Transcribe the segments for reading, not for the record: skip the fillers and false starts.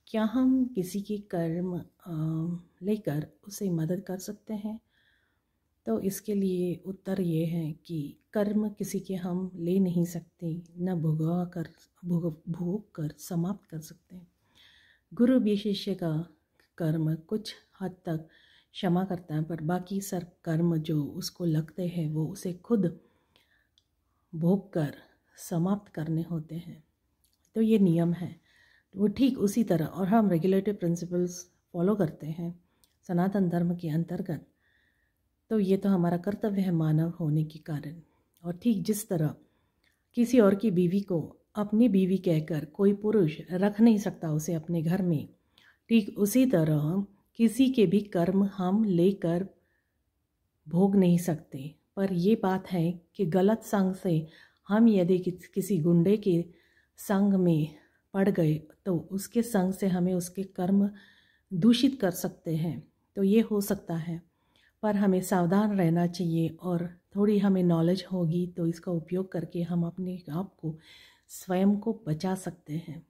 क्या हम किसी के कर्म लेकर उसे मदद कर सकते हैं? तो इसके लिए उत्तर ये है कि कर्म किसी के हम ले नहीं सकते, न भोग कर समाप्त कर सकते हैं। गुरु भी शिष्य का कर्म कुछ हद तक क्षमा करता है, पर बाकी सब कर्म जो उसको लगते हैं वो उसे खुद भोग कर समाप्त करने होते हैं। तो ये नियम है वो ठीक उसी तरह, और हम रेगुलेटरी प्रिंसिपल्स फॉलो करते हैं सनातन धर्म के अंतर्गत। तो ये तो हमारा कर्तव्य है मानव होने के कारण। और ठीक जिस तरह किसी और की बीवी को अपनी बीवी कहकर कोई पुरुष रख नहीं सकता उसे अपने घर में, ठीक उसी तरह किसी के भी कर्म हम लेकर भोग नहीं सकते। पर ये बात है कि गलत संग से हम यदि किसी गुंडे के संग में पड़ गए तो उसके संग से हमें उसके कर्म दूषित कर सकते हैं। तो ये हो सकता है, पर हमें सावधान रहना चाहिए और थोड़ी हमें नॉलेज होगी तो इसका उपयोग करके हम अपने आप को स्वयं को बचा सकते हैं।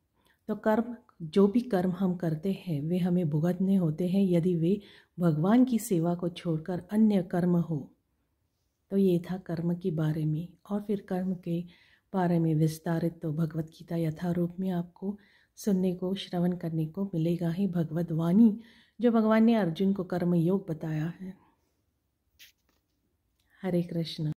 तो कर्म, जो भी कर्म हम करते हैं वे हमें भुगतने होते हैं यदि वे भगवान की सेवा को छोड़कर अन्य कर्म हो। तो ये था कर्म के बारे में। और फिर कर्म के बारे में विस्तारित तो भगवत गीता यथारूप में आपको सुनने को, श्रवण करने को मिलेगा ही। भगवत वाणी जो भगवान ने अर्जुन को कर्म योग बताया है। हरे कृष्ण।